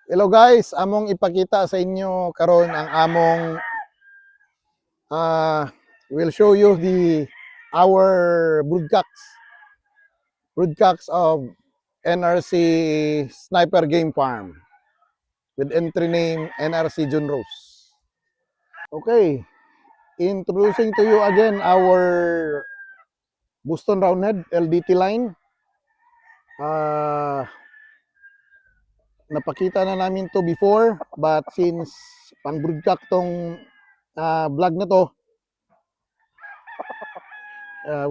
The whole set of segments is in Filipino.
Hello guys, among ipakita sa inyo karon ang among will show you the our broadcast of NRC Sniper Game Farm with entry name NRC Jun Rose. Okay, introducing to you again our Boston Roundhead LDT line. Napakita na namin to before, but since pang-broadcast tong vlog na to,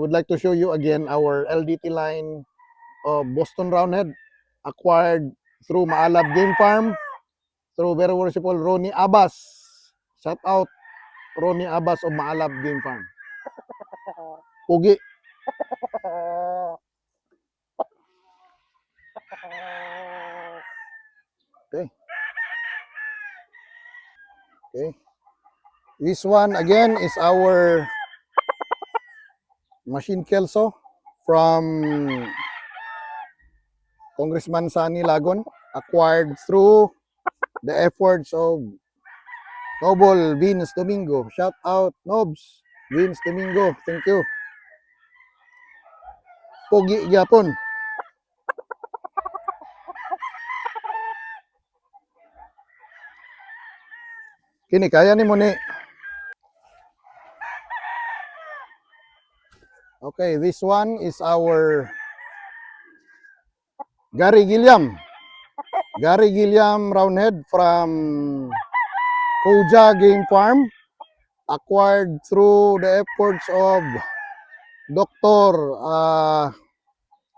would like to show you again our LDT line of Boston Roundhead acquired through Maalab Game Farm through very worshipful Ronnie Abbas. Shout out Ronnie Abbas of Maalab Game Farm. Pugi. Okay. Okay. This one again is our Machine Kelso from Congressman Sani Lagon, acquired through the efforts of Noble Vince Domingo. Shout out Nobs Vince Domingo. Thank you. Pogi gyapon. Kini kaya ni mo ni. Okay, this one is our Gary Gilliam. Gary Gilliam Roundhead from Koja Game Farm, acquired through the efforts of Dr.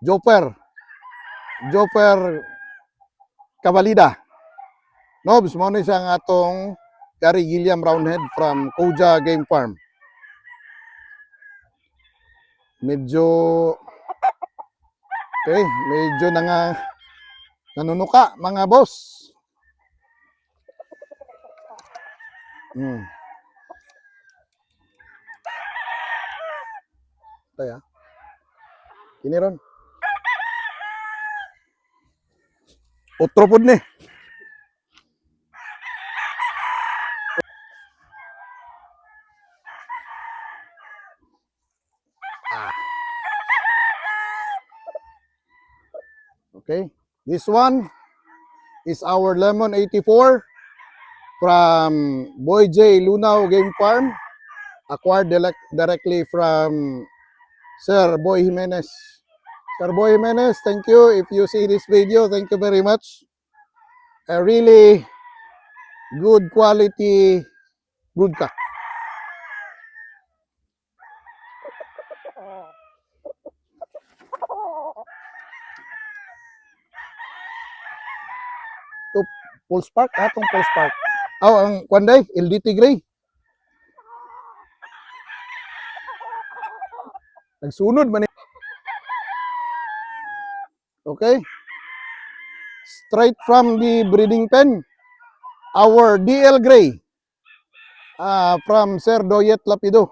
Joper Cavalida. Nobs, mo ni siya nga atong Gary Gilliam Roundhead from Koja Game Farm. Medyo nanunuka mga boss. Kaya kini ron otro pod ni. Okay, this one is our Lemon 84 from Boy J Lunao Game Farm, acquired directly from Sir Boy Jimenez. Sir Boy Jimenez, thank you. If you see this video, thank you very much. A really good quality broadcast. To Pulse Park, atong Pulse Park. Oh, ang kwanday, LDT Gray. Nagsunod man. Okay. Straight from the breeding pen, our DL Gray from Sir Doyet Lapido,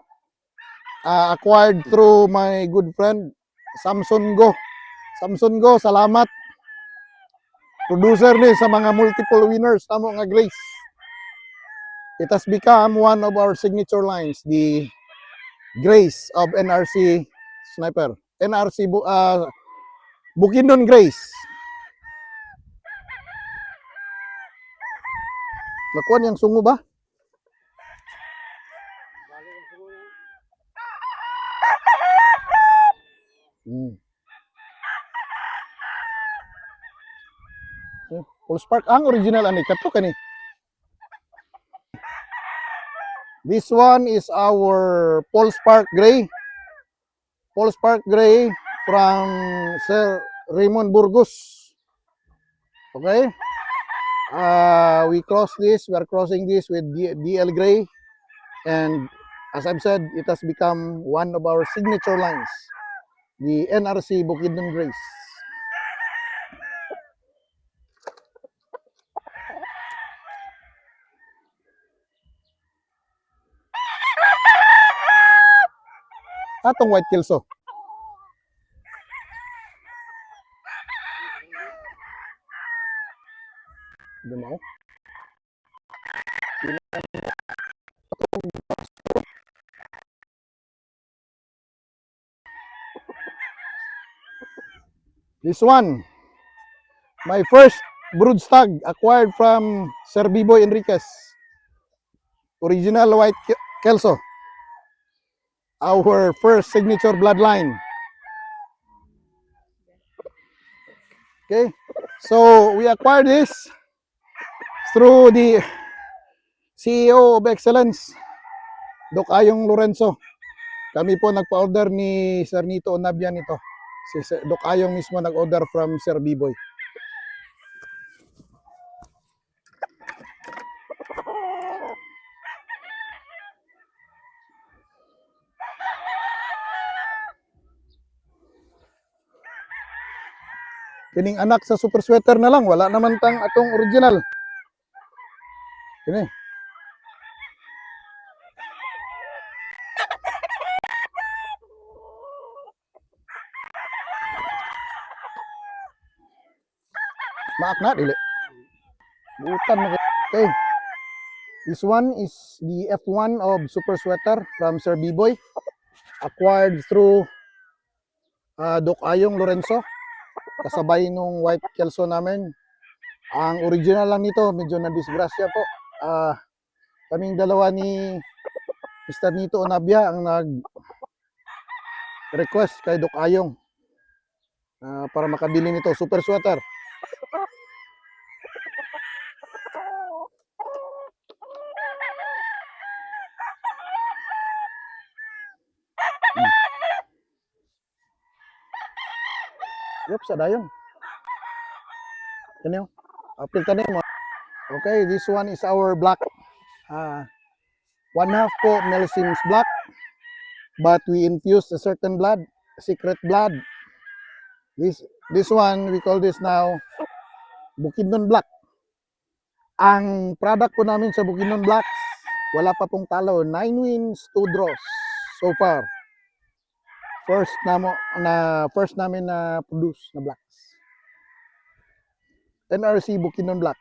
acquired through my good friend Samson Go. Samson Go, salamat. Producer ni sa mga multiple winners tamo nga Grace. It has become one of our signature lines, the Grace of NRC Sniper. NRC Bukidnon Grace. Nakuha niyang sungo ba? Pulse Park ang original ani kato kani. This one is our Pulse Park Gray. Pulse Park Gray from Sir Raymond Burgos. Okay. We are crossing this with DL Gray, and as I've said, it has become one of our signature lines, the NRC Bukidnon Grace. Atong White Kelso. Di mo? This one, my first brood stag acquired from Sir Biboy Enriquez. Original white Kelso. Our first signature bloodline. Okay, so we acquired this through the CEO of Excellence, Doc Ayong Lorenzo. Kami po nagpa-order ni Sir Nito Onabia nito. Si Doc Ayong mismo nag-order from Sir Biboy. Kining anak sa super sweater na lang, wala naman tang atong original. Kini. Maak na dili. Butan mo. Okay. This one is the F1 of super sweater from Sir Biboy, acquired through Doc Ayong Lorenzo. Kasabay nung white Kelso namin. Ang original lang nito, medyo na-disgrasya po. Kaming dalawa ni Mr. Nito Onabia ang nag-request kay Doc Ayong para makabili nito, super sweater. Yup, sa dayon. Yan yun. Apil tanim mo. Okay, this one is our black. 1/2 po Melsing's black. But we infused a certain blood, secret blood. This one, we call this now Bukidnon Black. Ang product po namin sa Bukidnon Black, wala pa pong talo. 9 wins, 2 draws so far. First namin na produce na blacks. NRC Bukidnon Black.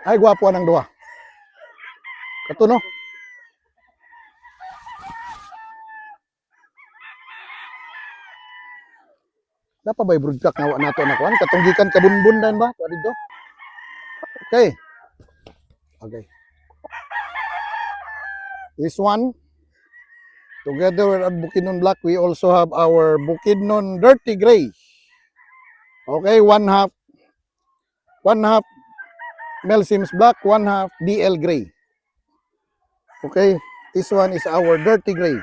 Ay, gwapo ng duwa. Kato no? Napa ba'y broodcock na nato na kuan? Katunggikan kabunbundan ba? Dito? Okay. Okay. This one, together with our Bukidnon Black, we also have our Bukidnon Dirty Gray. Okay, 1/2 Melsim's Black, 1/2 DL Gray. Okay, this one is our Dirty Gray.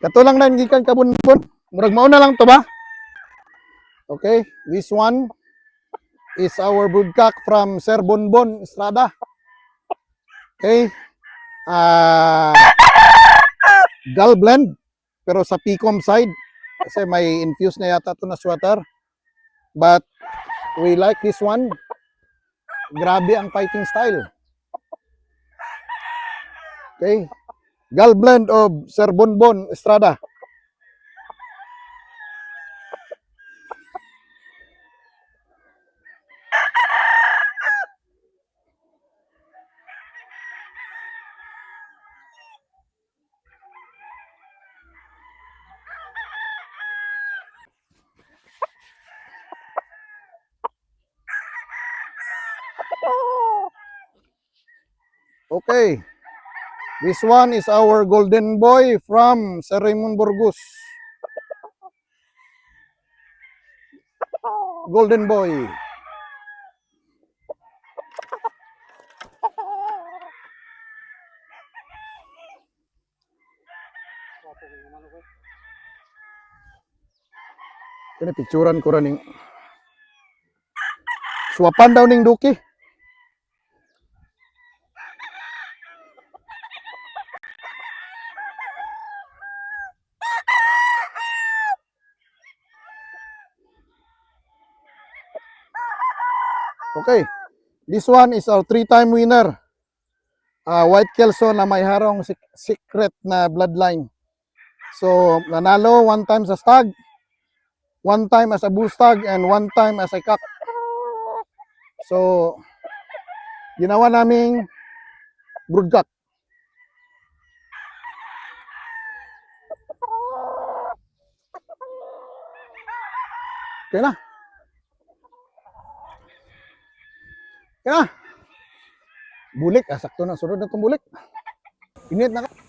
Kato lang na gikan kabunbon. Murag mao na lang to ba? Okay, this one is our broodcock from Sir Bonbon Estrada. Okay. Gull blend pero sa Picom side kasi may infused na yata to na sweater. But we like this one. Grabe ang fighting style. Okay. Gull blend of Sir Bonbon Estrada. Okay. This one is our golden boy from Sir Raymond Burgos. Golden boy. Kini picturean ko rin. Swapan daw ning duki. Okay. This one is our 3-time winner. White Kelso na may harong secret na bloodline. So, nanalo 1 time sa stag, 1 time as a bull stag, and 1 time as a cock. So, ginawa naming broodcock. Okay na. Okay na. Bulik, sakto na. Sunod na itong bulik. Init na ka.